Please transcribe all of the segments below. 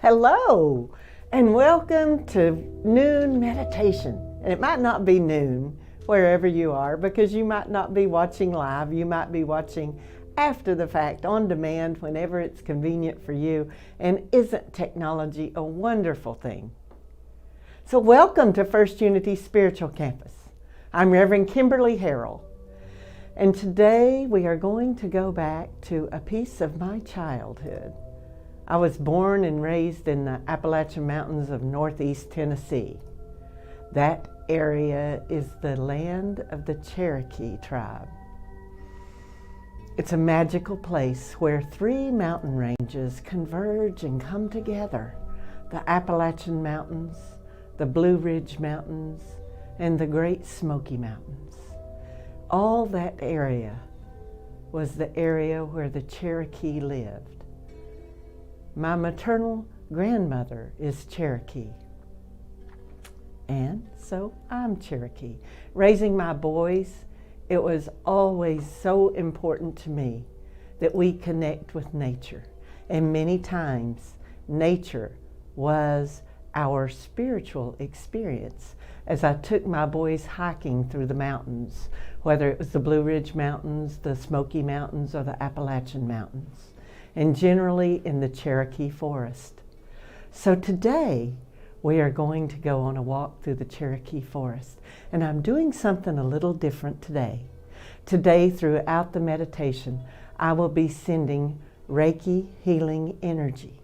Hello, and welcome to Noon Meditation. And it might not be noon wherever you are, because you might not be watching live. You might be watching after the fact, on demand, whenever it's convenient for you. And isn't technology a wonderful thing? So welcome to First Unity Spiritual Campus. I'm Rev Kimberley Harrell. And today we are going to go back to a piece of my childhood. I was born and raised in the Appalachian Mountains of Northeast Tennessee. That area is the land of the Cherokee tribe. It's a magical place where three mountain ranges converge and come together: the Appalachian Mountains, the Blue Ridge Mountains, and the Great Smoky Mountains. All that area was the area where the Cherokee lived. My maternal grandmother is Cherokee, and so I'm Cherokee. Raising my boys, it was always so important to me that we connect with nature. And many times, nature was our spiritual experience as I took my boys hiking through the mountains, whether it was the Blue Ridge Mountains, the Smoky Mountains, or the Appalachian Mountains, and generally in the Cherokee Forest. So today, we are going to go on a walk through the Cherokee Forest. And I'm doing something a little different today. Today, throughout the meditation, I will be sending Reiki healing energy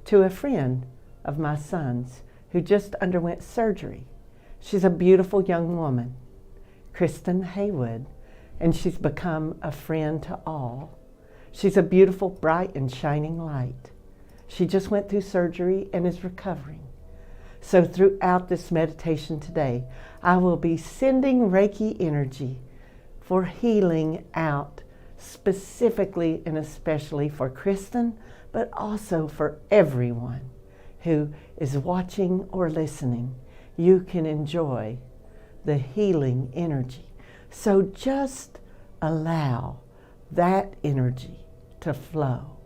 to a friend of my son's who just underwent surgery. She's a beautiful young woman, Kristen Haywood, and she's become a friend to all. She's a beautiful, bright, and shining light. She just went through surgery and is recovering. So throughout this meditation today, I will be sending Reiki energy for healing out, specifically and especially for Kristen, but also for everyone who is watching or listening. You can enjoy the healing energy. So just allow that energy to flow.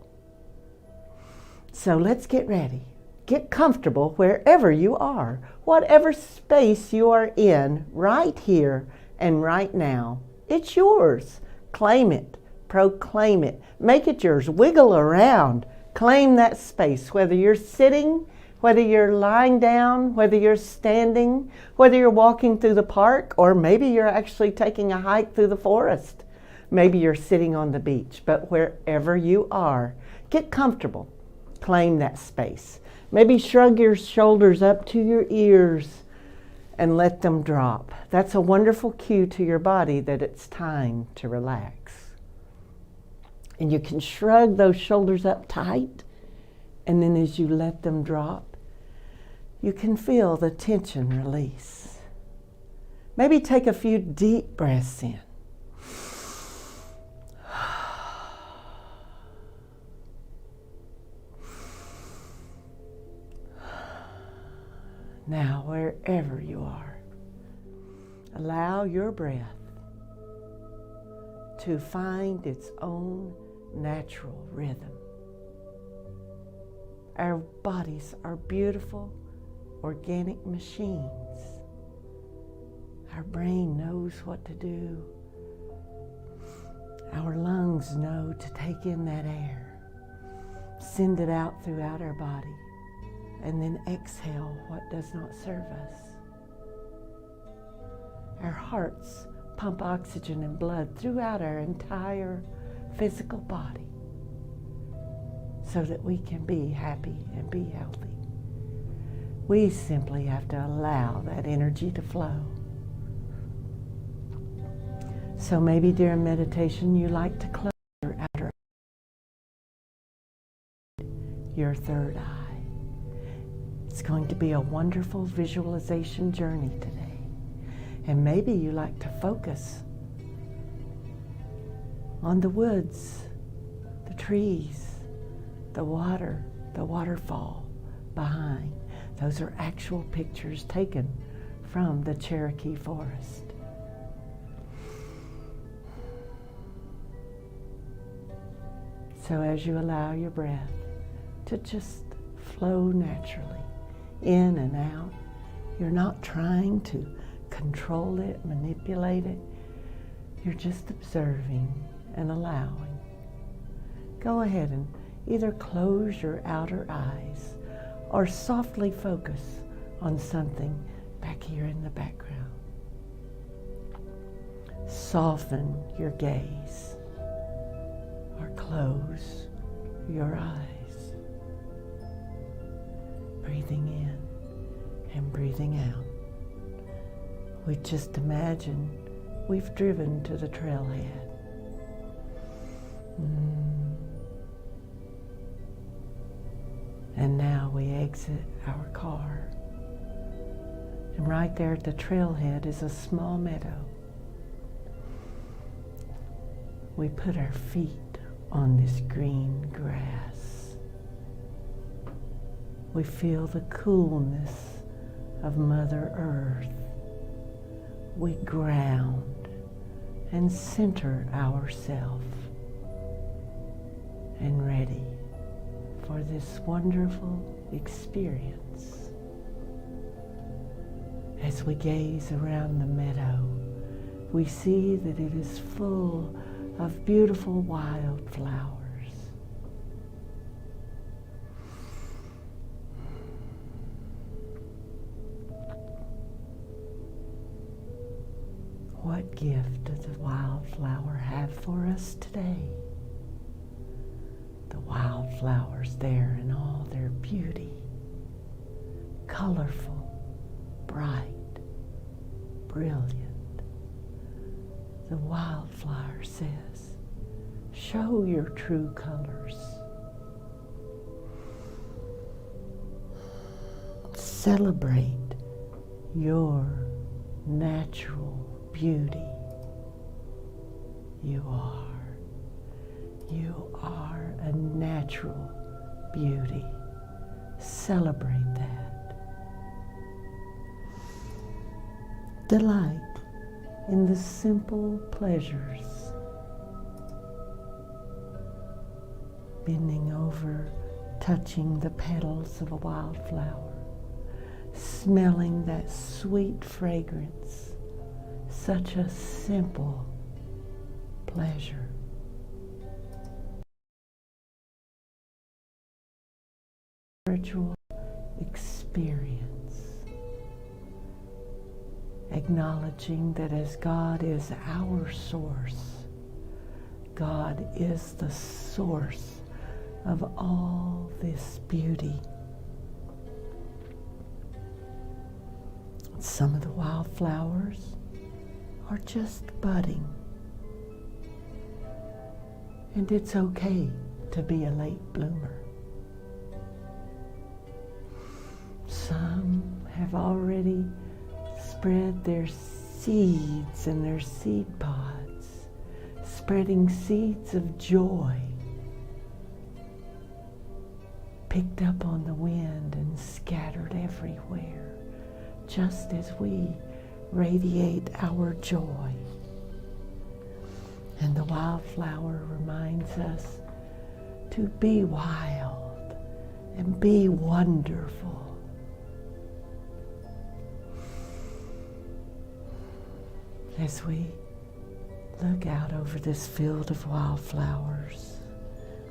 So let's get ready. Get comfortable wherever you are, whatever space you are in right here and right now. It's yours. Claim it, proclaim it, make it yours. Wiggle around, claim that space, whether you're sitting, whether you're lying down, whether you're standing, whether you're walking through the park, or maybe you're actually taking a hike through the forest. Maybe you're sitting on the beach, but wherever you are, get comfortable. Claim that space. Maybe shrug your shoulders up to your ears and let them drop. That's a wonderful cue to your body that it's time to relax. And you can shrug those shoulders up tight, and then as you let them drop, you can feel the tension release. Maybe take a few deep breaths in. Now, wherever you are, allow your breath to find its own natural rhythm. Our bodies are beautiful, organic machines. Our brain knows what to do. Our lungs know to take in that air, send it out throughout our body, and then exhale what does not serve us. Our hearts pump oxygen and blood throughout our entire physical body so that we can be happy and be healthy. We simply have to allow that energy to flow. So maybe during meditation you like to close your outer eye, your third eye. It's going to be a wonderful visualization journey today. And maybe you like to focus on the woods, the trees, the water, the waterfall behind. Those are actual pictures taken from the Cherokee Forest. So as you allow your breath to just flow naturally in and out, you're not trying to control it, manipulate it. You're just observing and allowing. Go ahead and either close your outer eyes or softly focus on something back here in the background. Soften your gaze or close your eyes. Breathing in and breathing out. We just imagine we've driven to the trailhead. And now we exit our car. And right there at the trailhead is a small meadow. We put our feet on this green grass. We feel the coolness of Mother Earth. We ground and center ourselves and ready for this wonderful experience. As we gaze around the meadow, we see that it is full of beautiful wildflowers. What gift does the wildflower have for us today? The wildflowers there in all their beauty, colorful, bright, brilliant. The wildflower says, show your true colors. Celebrate your natural beauty. You are a natural beauty. Celebrate that. Delight in the simple pleasures. Bending over, touching the petals of a wildflower, smelling that sweet fragrance. Such a simple pleasure. Spiritual experience. Acknowledging that as God is our source, God is the source of all this beauty. Some of the wildflowers are just budding. And it's okay to be a late bloomer. Some have already spread their seeds in their seed pods, spreading seeds of joy, picked up on the wind and scattered everywhere, just as we radiate our joy. And the wildflower reminds us to be wild and be wonderful. As we look out over this field of wildflowers,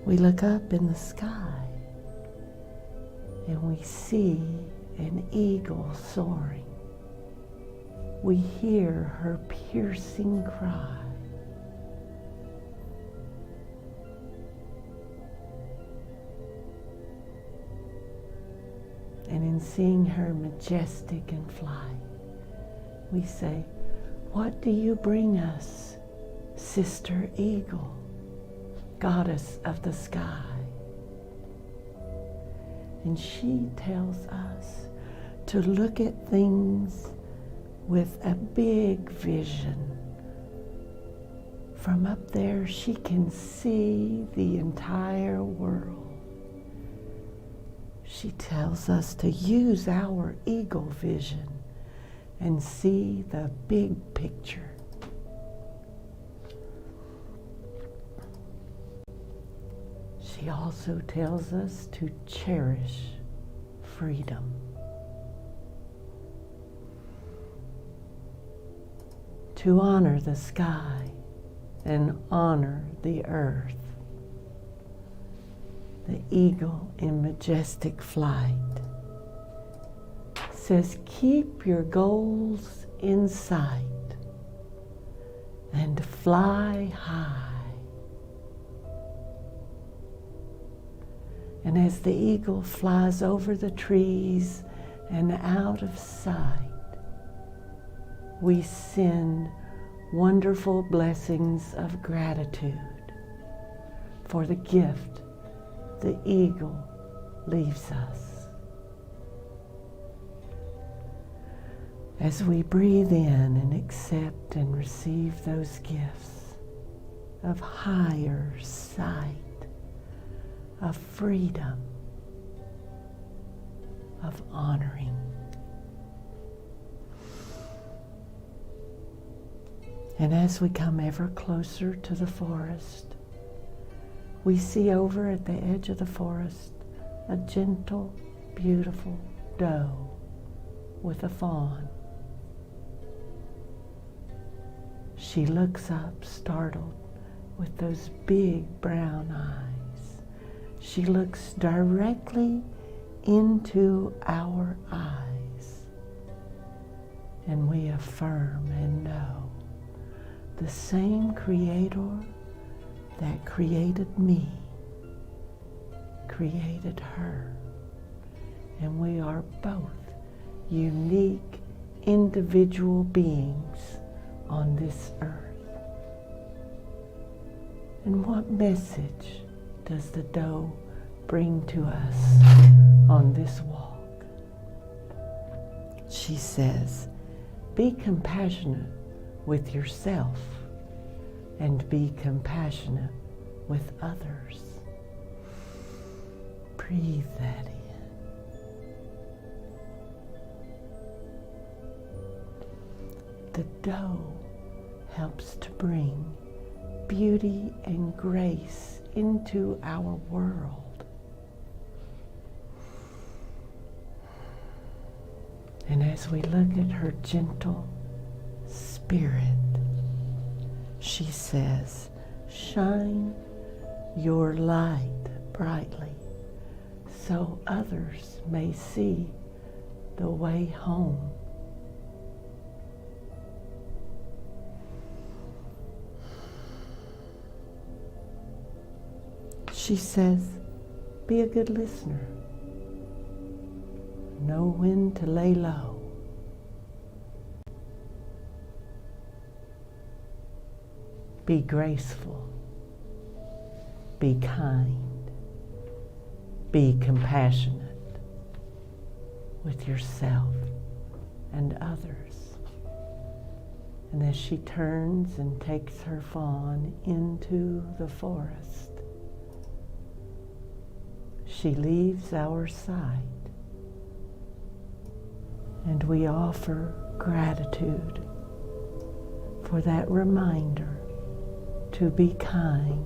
we look up in the sky and we see an eagle soaring. We hear her piercing cry. And in seeing her majestic in flight, we say, "What do you bring us, Sister Eagle, Goddess of the sky?" And she tells us to look at things with a big vision. From up there, she can see the entire world. She tells us to use our eagle vision and see the big picture. She also tells us to cherish freedom. To honor the sky and honor the earth. The eagle in majestic flight says, keep your goals in sight and fly high. And as the eagle flies over the trees and out of sight, we send wonderful blessings of gratitude for the gift the eagle leaves us. As we breathe in and accept and receive those gifts of higher sight, of freedom, of honoring. And as we come ever closer to the forest, we see over at the edge of the forest a gentle, beautiful doe with a fawn. She looks up, startled, with those big brown eyes. She looks directly into our eyes, and we affirm and know the same Creator that created me created her, and we are both unique individual beings on this earth. And what message does the doe bring to us on this walk? She says, be compassionate with yourself and be compassionate with others. Breathe that in. The doe helps to bring beauty and grace into our world. And as we look at her gentle spirit, she says, shine your light brightly so others may see the way home. She says, be a good listener. Know when to lay low. Be graceful. Be kind. Be compassionate with yourself and others. And as she turns and takes her fawn into the forest, she leaves our sight, and we offer gratitude for that reminder to be kind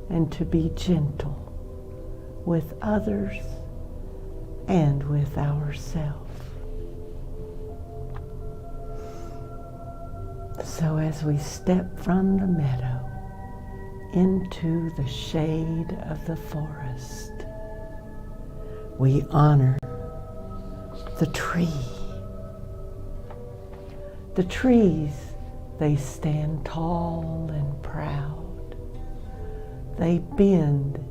and to be gentle with others and with ourselves. So as we step from the meadow into the shade of the forest, we honor the tree. The trees, they stand tall and proud. They bend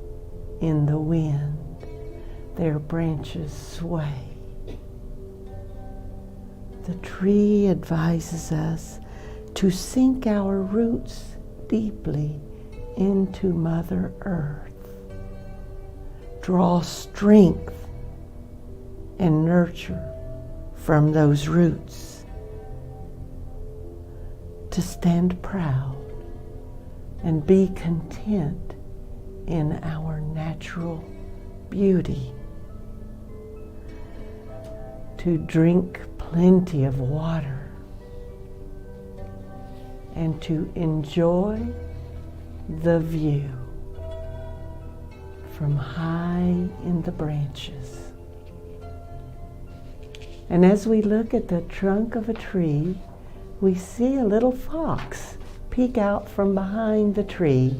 in the wind. Their branches sway. The tree advises us to sink our roots deeply into Mother Earth, draw strength and nurture from those roots, to stand proud and be content in our natural beauty, to drink plenty of water and to enjoy the view from high in the branches. And as we look at the trunk of a tree, we see a little fox peek out from behind the tree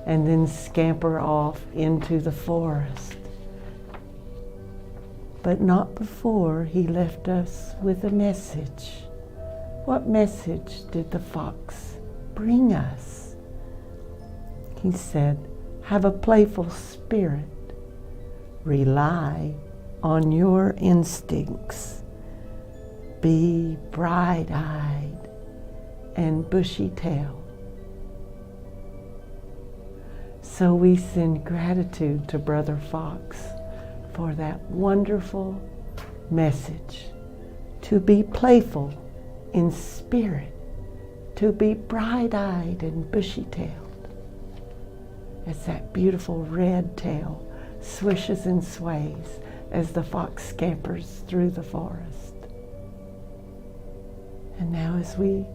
and then scamper off into the forest. But not before he left us with a message. What message did the fox bring us? He said, have a playful spirit. Rely on your instincts. Be bright-eyed and bushy-tailed. So we send gratitude to Brother Fox for that wonderful message, to be playful in spirit, to be bright-eyed and bushy-tailed, as that beautiful red tail swishes and sways as the fox scampers through the forest. And now as we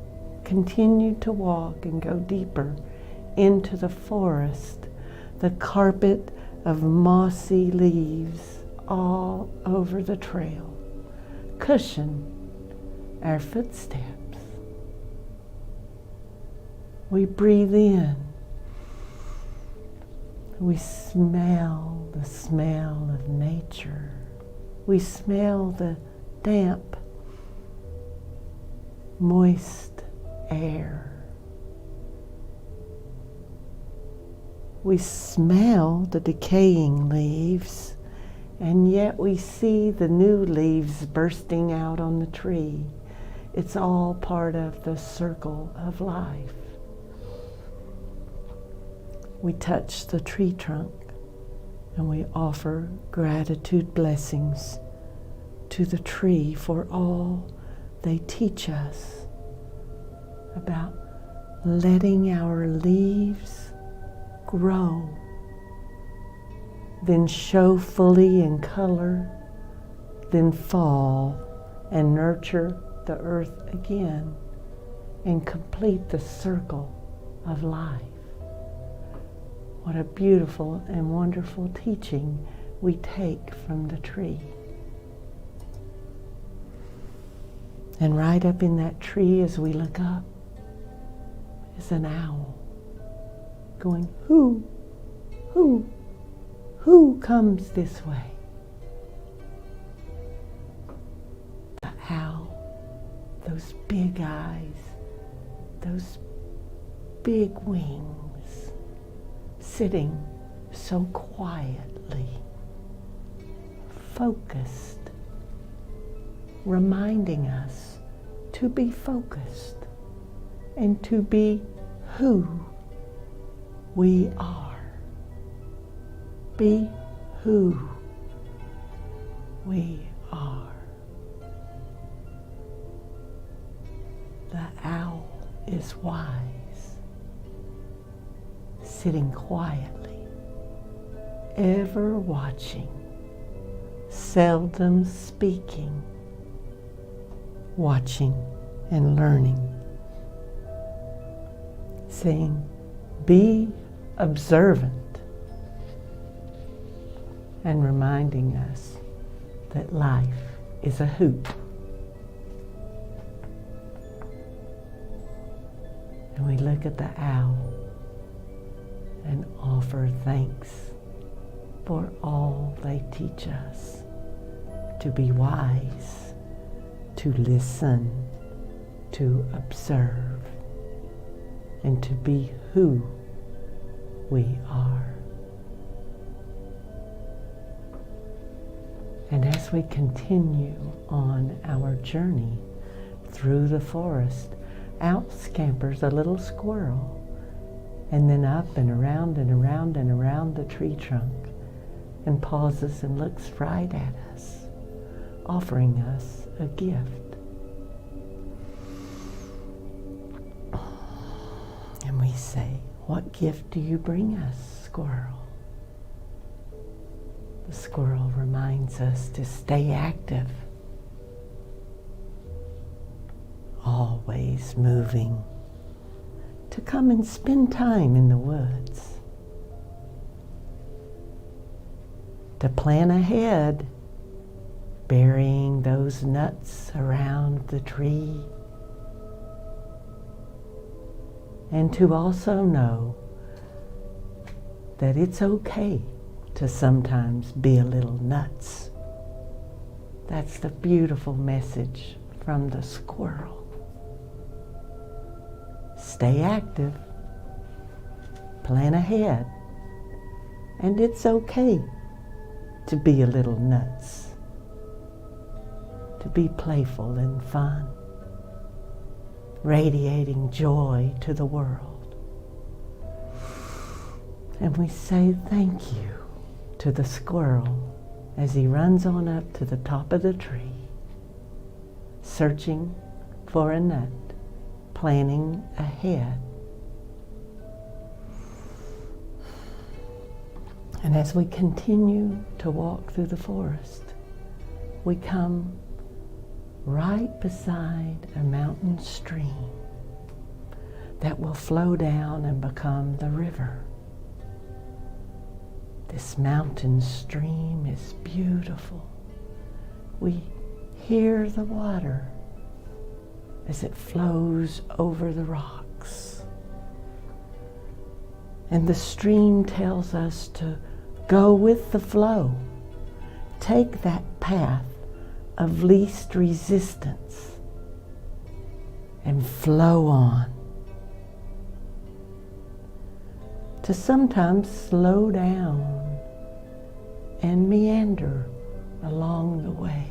continue to walk and go deeper into the forest, the carpet of mossy leaves all over the trail cushion our footsteps. We breathe in. We smell the smell of nature. We smell the damp, moist air. We smell the decaying leaves, and yet we see the new leaves bursting out on the tree. It's all part of the circle of life. We touch the tree trunk and we offer gratitude blessings to the tree for all they teach us about letting our leaves grow, then show fully in color, then fall and nurture the earth again and complete the circle of life. What a beautiful and wonderful teaching we take from the tree. And right up in that tree as we look up is an owl going, who comes this way? The owl, those big eyes, those big wings, sitting so quietly, focused, reminding us to be focused and to be who we are. Be who we are. The owl is wise, sitting quietly, ever watching, seldom speaking, watching and learning, saying, be observant, and reminding us that life is a hoot. And we look at the owl and offer thanks for all they teach us, to be wise, to listen, to observe, and to be who we are. And as we continue on our journey through the forest, out scampers a little squirrel, and then up and around and around and around the tree trunk, and pauses and looks right at us, offering us a gift. And we say, "What gift do you bring us, squirrel?" The squirrel reminds us to stay active, always moving, to come and spend time in the woods, to plan ahead, burying those nuts around the tree, and to also know that it's okay to sometimes be a little nuts. That's the beautiful message from the squirrel. Stay active, plan ahead, and it's okay to be a little nuts, to be playful and fun, radiating joy to the world. And we say thank you to the squirrel as he runs on up to the top of the tree, searching for a nut, planning ahead. And as we continue to walk through the forest, we come right beside a mountain stream that will flow down and become the river. This mountain stream is beautiful. We hear the water as it flows over the rocks. And the stream tells us to go with the flow. Take that path of least resistance and flow on. To sometimes slow down and meander along the way.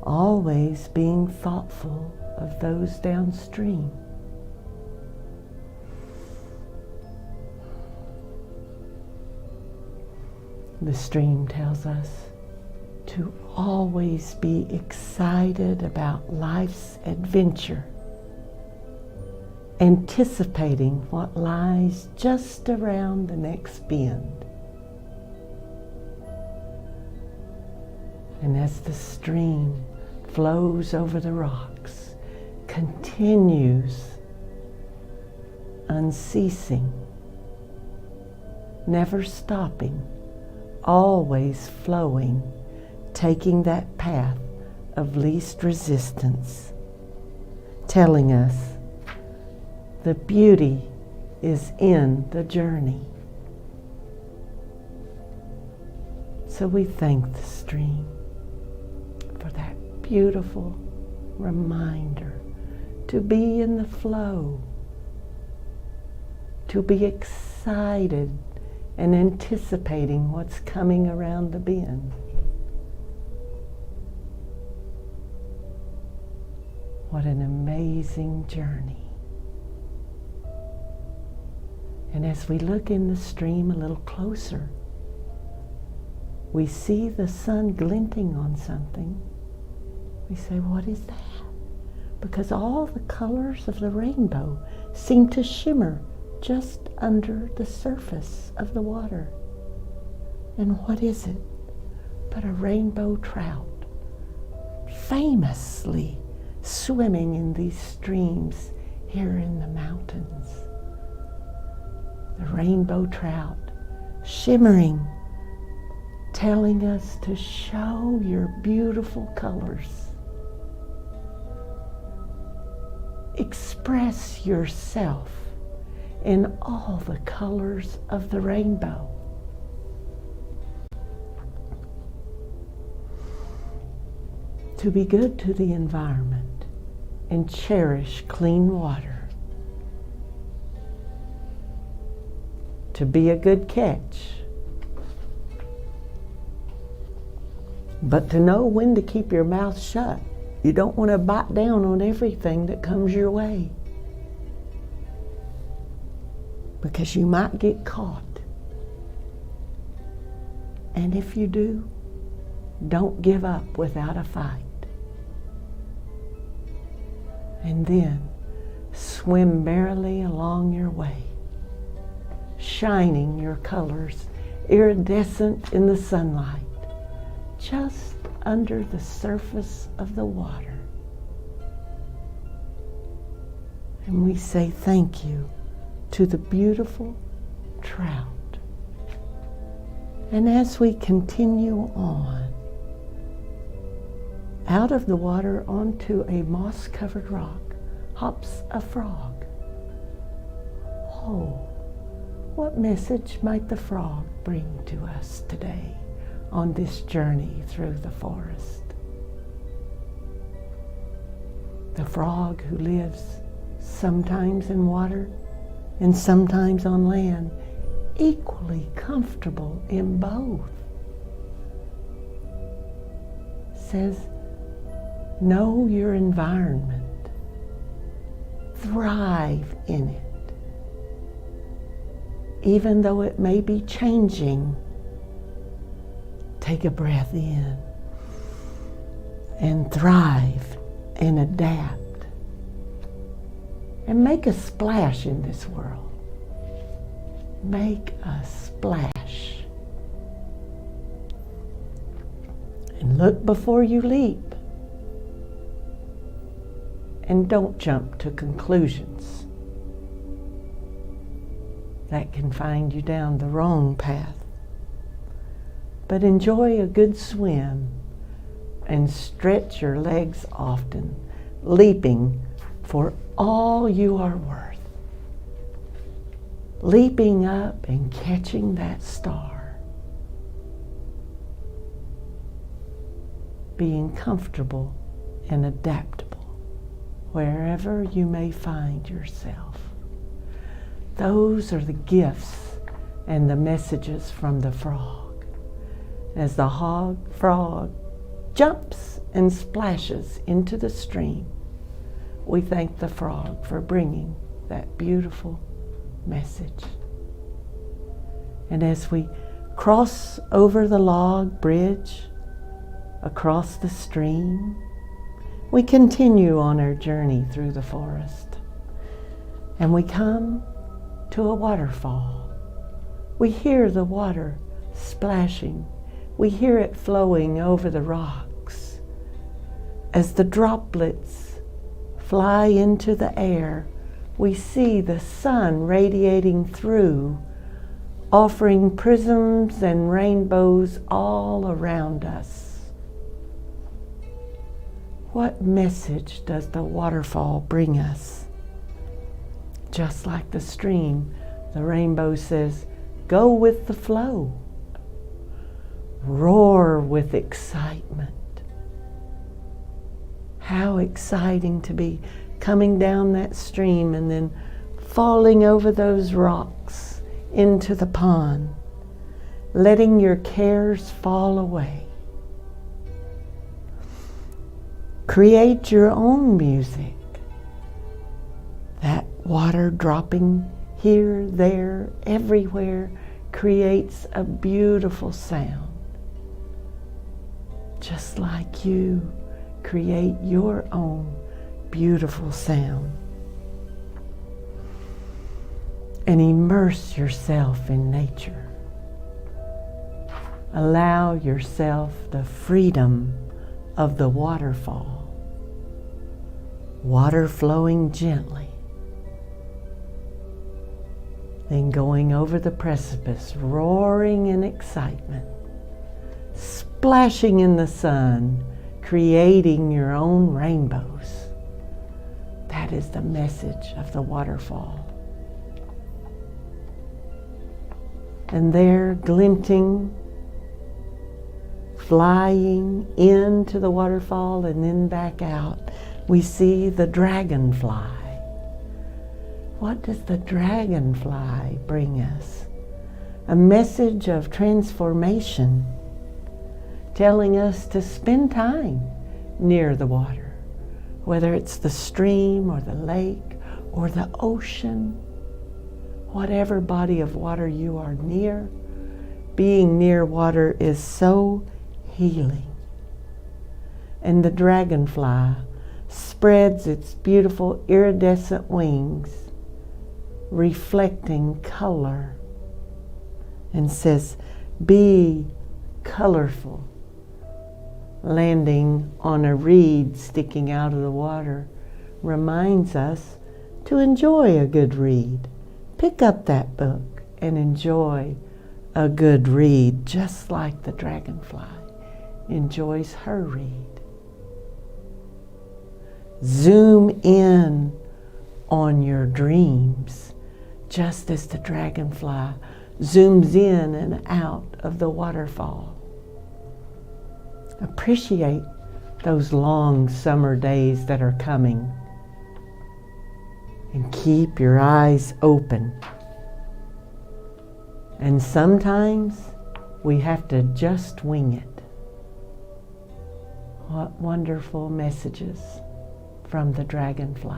Always being thoughtful of those downstream. The stream tells us to always be excited about life's adventure, anticipating what lies just around the next bend. And as the stream flows over the rocks, continues unceasing, never stopping, always flowing, taking that path of least resistance, telling us the beauty is in the journey. So we thank the stream for that beautiful reminder to be in the flow, to be excited and anticipating what's coming around the bend. What an amazing journey. And as we look in the stream a little closer, we see the sun glinting on something. We say, what is that? Because all the colors of the rainbow seem to shimmer just under the surface of the water. And what is it but a rainbow trout, famously swimming in these streams here in the mountains. The rainbow trout, shimmering, telling us to show your beautiful colors. Express yourself in all the colors of the rainbow. To be good to the environment and cherish clean water. To be a good catch. But to know when to keep your mouth shut. You don't want to bite down on everything that comes your way, because you might get caught And if you do, don't give up without a fight. And then swim merrily along your way, shining your colors iridescent in the sunlight, just under the surface of the water. And we say thank you to the beautiful trout. And as we continue on, out of the water onto a moss-covered rock hops a frog. Oh, what message might the frog bring to us today on this journey through the forest? The frog who lives sometimes in water and sometimes on land, equally comfortable in both, says, know your environment. Thrive in it. Even though it may be changing, take a breath in and thrive and adapt and make a splash in this world. Make a splash. And look before you leap. And don't jump to conclusions that can find you down the wrong path. But enjoy a good swim and stretch your legs often, leaping for all you are worth. Leaping up and catching that star. Being comfortable and adaptable wherever you may find yourself. Those are the gifts and the messages from the frog. As the frog jumps and splashes into the stream, we thank the frog for bringing that beautiful message. And as we cross over the log bridge across the stream, we continue on our journey through the forest, and we come to a waterfall. We hear the water splashing. We hear it flowing over the rocks. As the droplets fly into the air, we see the sun radiating through, offering prisms and rainbows all around us. What message does the waterfall bring us? Just like the stream, the rainbow says, go with the flow. Roar with excitement. How exciting to be coming down that stream and then falling over those rocks into the pond, letting your cares fall away. Create your own music. That water dropping here, there, everywhere creates a beautiful sound. Just like you create your own beautiful sound. And immerse yourself in nature. Allow yourself the freedom of the waterfall. Water flowing gently, then going over the precipice, roaring in excitement, splashing in the sun, creating your own rainbows. That is the message of the waterfall. And there, glinting, flying into the waterfall and then back out, we see the dragonfly. What does the dragonfly bring us? A message of transformation, telling us to spend time near the water, whether it's the stream or the lake or the ocean, whatever body of water you are near, being near water is so healing. And the dragonfly spreads its beautiful iridescent wings, reflecting color, and says, "Be colorful." Landing on a reed sticking out of the water reminds us to enjoy a good read. Pick up that book and enjoy a good read, just like the dragonfly enjoys her read. Zoom in on your dreams, just as the dragonfly zooms in and out of the waterfall. Appreciate those long summer days that are coming, and keep your eyes open. And sometimes we have to just wing it. What wonderful messages from the dragonfly.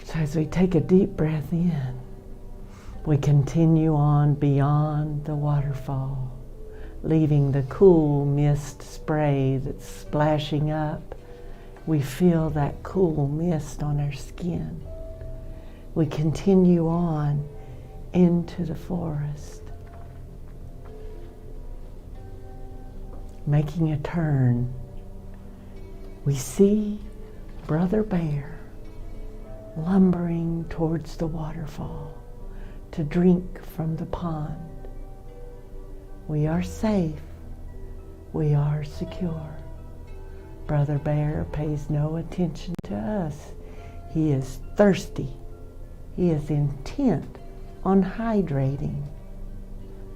So as we take a deep breath in, we continue on beyond the waterfall, leaving the cool mist spray that's splashing up. We feel that cool mist on our skin. We continue on into the forest, making a turn. We see Brother Bear lumbering towards the waterfall to drink from the pond. We are safe. We are secure. Brother Bear pays no attention to us. He is thirsty. He is intent on hydrating.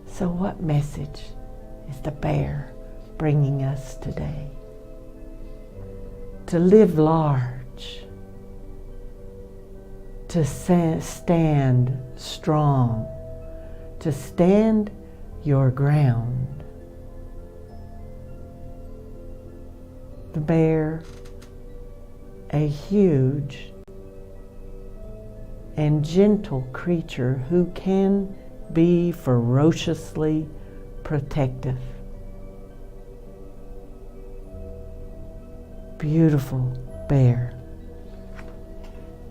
So what message is the bear bringing us today? To live large, to stand strong, to stand your ground. The bear, a huge and gentle creature who can be ferociously protective. Beautiful bear,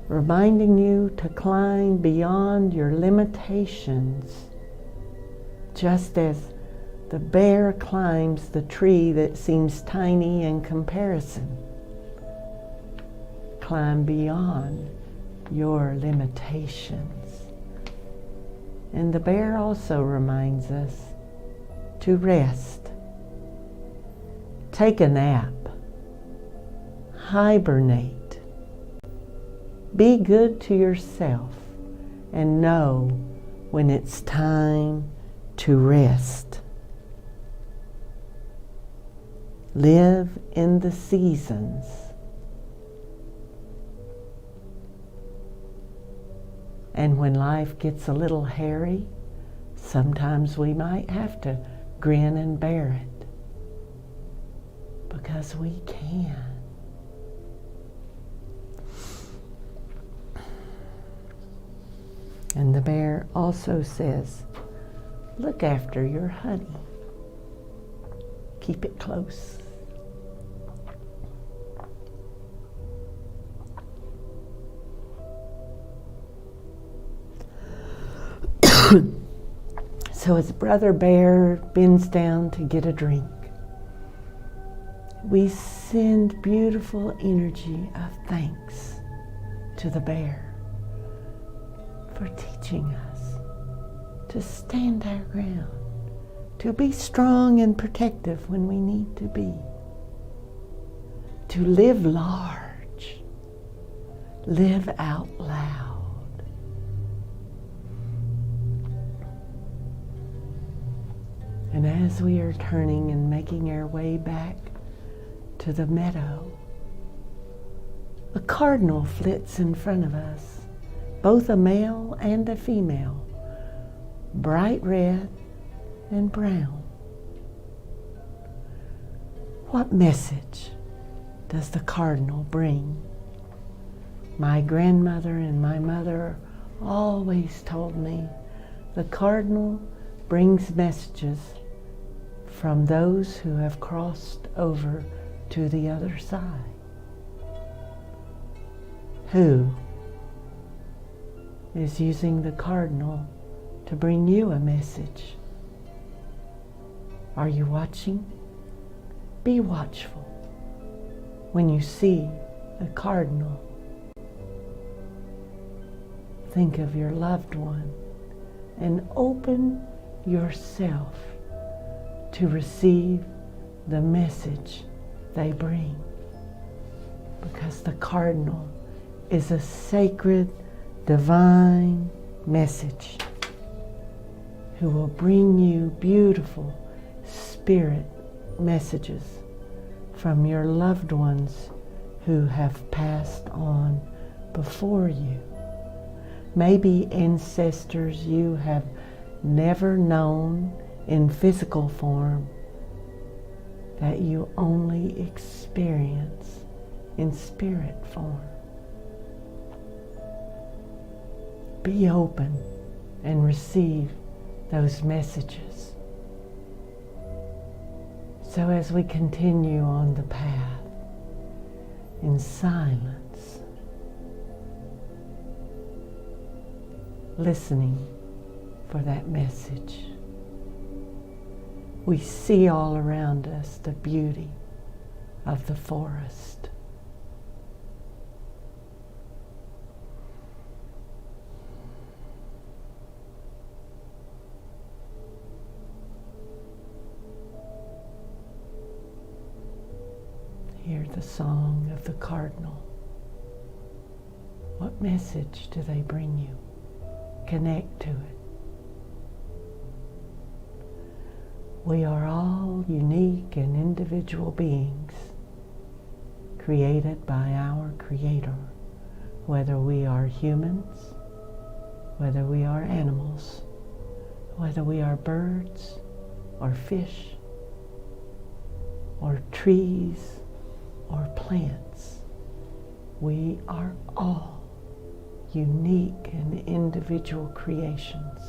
reminding you to climb beyond your limitations, just as the bear climbs the tree that seems tiny in comparison. Climb beyond your limitations. And the bear also reminds us to rest. Take a nap. Hibernate. Be good to yourself and know when it's time to rest. Live in the seasons. And when life gets a little hairy, sometimes we might have to grin and bear it, because we can. And the bear also says, look after your honey. Keep it close. So as Brother Bear bends down to get a drink, we send beautiful energy of thanks to the bear for teaching us to stand our ground, to be strong and protective when we need to be, to live large, live out loud. And as we are turning and making our way back to the meadow, a cardinal flits in front of us, both a male and a female, bright red and brown. What message does the cardinal bring? My grandmother and my mother always told me the cardinal brings messages from those who have crossed over to the other side. Who is using the cardinal to bring you a message? Are you watching? Be watchful when you see a cardinal. Think of your loved one and open yourself to receive the message they bring. Because the cardinal is a sacred, divine message who will bring you beautiful spirit messages from your loved ones who have passed on before you. Maybe ancestors you have never known in physical form, that you only experience in spirit form. Be open and receive those messages. So as we continue on the path in silence, listening for that message, we see all around us the beauty of the forest. Hear the song of the cardinal. What message do they bring you? Connect to it. We are all unique and individual beings created by our Creator, whether we are humans, whether we are animals, whether we are birds or fish or trees or plants. We are all unique and individual creations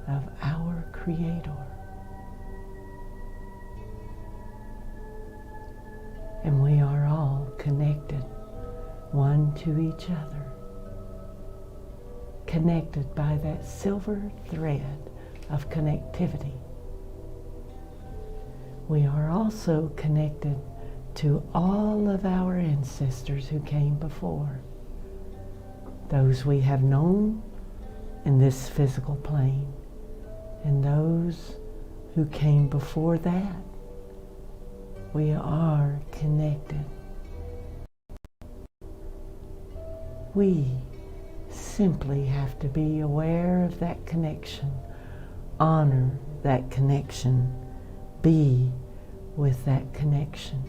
of our Creator. And we are all connected one to each other, connected by that silver thread of connectivity. We are also connected to all of our ancestors who came before, those we have known in this physical plane, and those who came before that. We are connected. We simply have to be aware of that connection, honor that connection, be with that connection.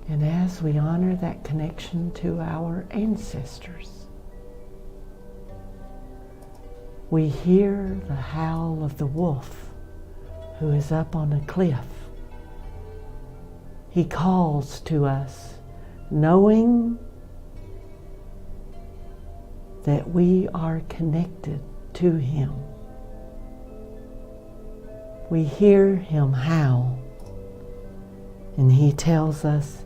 And as we honor that connection to our ancestors, we hear the howl of the wolf who is up on a cliff. He calls to us, knowing that we are connected to him. We hear him howl, and he tells us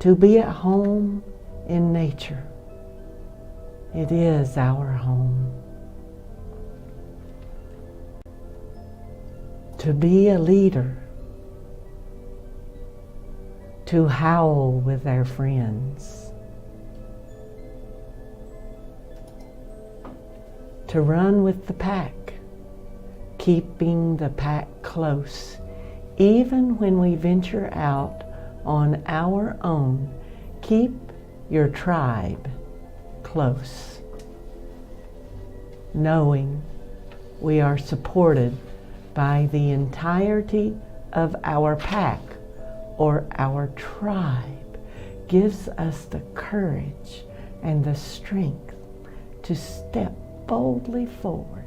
to be at home in nature. It is our home. To be a leader, to howl with our friends, to run with the pack, keeping the pack close, even when we venture out on our own. Keep your tribe close, knowing we are supported by the entirety of our pack or our tribe, gives us the courage and the strength to step boldly forward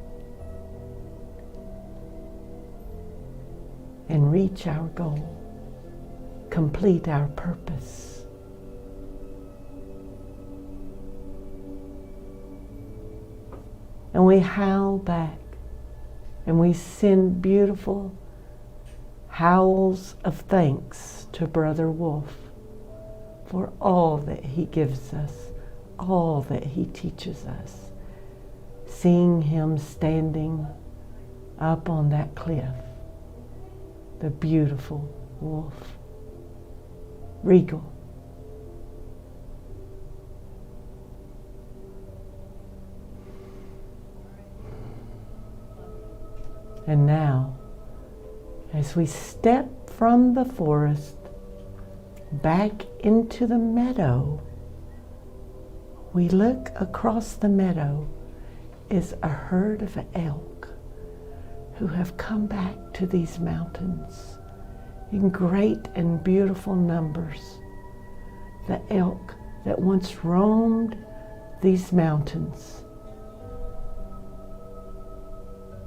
and reach our goal, complete our purpose. and we howl back, and we send beautiful howls of thanks to Brother Wolf for all that he gives us, all that he teaches us. Seeing him standing up on that cliff, the beautiful wolf, regal. And now, as we step from the forest back into the meadow, we look across the meadow is a herd of elk who have come back to these mountains in great and beautiful numbers. The elk that once roamed these mountains,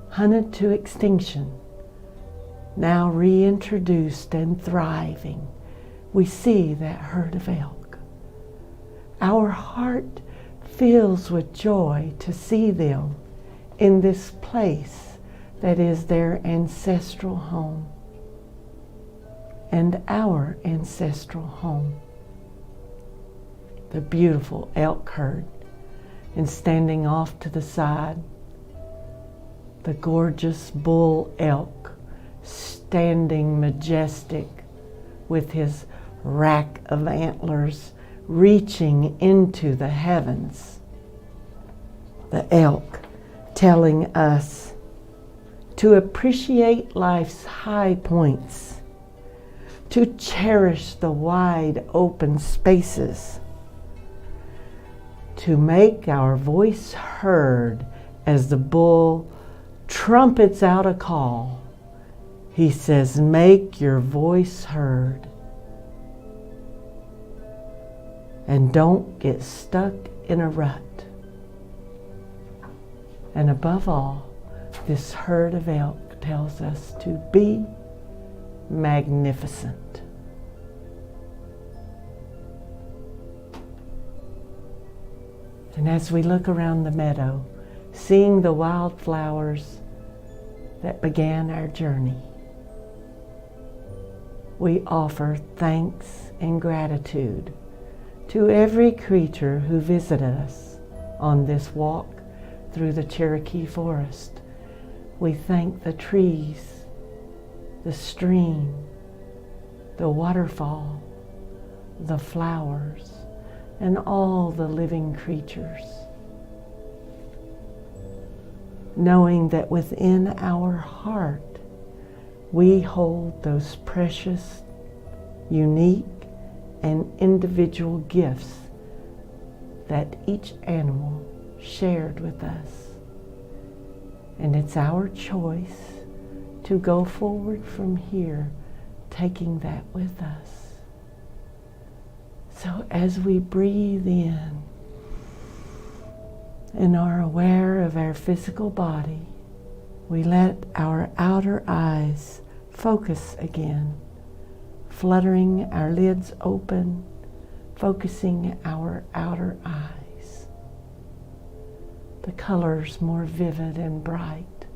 hunted to extinction, now reintroduced and thriving. We see that herd of elk. Our heart fills with joy to see them in this place that is their ancestral home and our ancestral home. The beautiful elk herd, and standing off to the side, the gorgeous bull elk standing majestic with his rack of antlers reaching into the heavens. The elk telling us to appreciate life's high points, to cherish the wide open spaces, to make our voice heard as the bull trumpets out a call. He says, make your voice heard. And don't get stuck in a rut. And above all, this herd of elk tells us to be magnificent. And as we look around the meadow, seeing the wildflowers that began our journey, we offer thanks and gratitude to every creature who visited us on this walk through the Cherokee Forest. We thank the trees, the stream, the waterfall, the flowers, and all the living creatures, knowing that within our heart we hold those precious, unique, and individual gifts that each animal shared with us. And it's our choice to go forward from here, taking that with us. So as we breathe in and are aware of our physical body, we let our outer eyes focus again, fluttering our lids open, focusing our outer eyes. The colors more vivid and bright,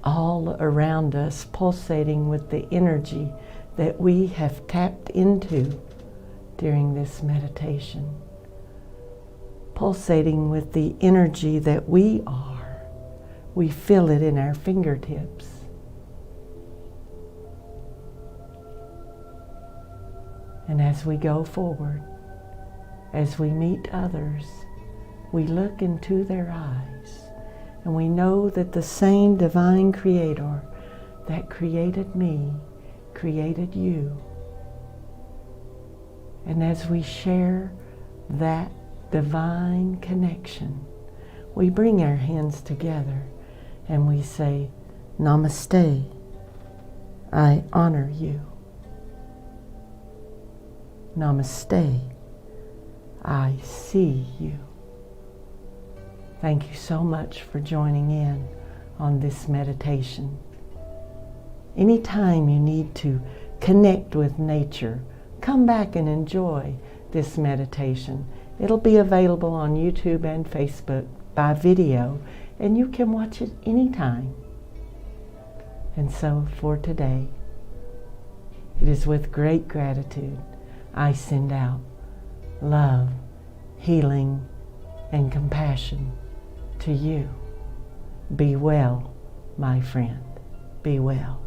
all around us pulsating with the energy that we have tapped into during this meditation, pulsating with the energy that we are. We feel it in our fingertips. And as we go forward, as we meet others, we look into their eyes and we know that the same divine creator that created me created you. And as we share that divine connection, we bring our hands together and we say, Namaste, I honor you. Namaste, I see you. Thank you so much for joining in on this meditation. Anytime you need to connect with nature, come back and enjoy this meditation. It'll be available on YouTube and Facebook by video, and you can watch it anytime. And so for today, it is with great gratitude I send out love, healing, and compassion to you. Be well, my friend. Be well.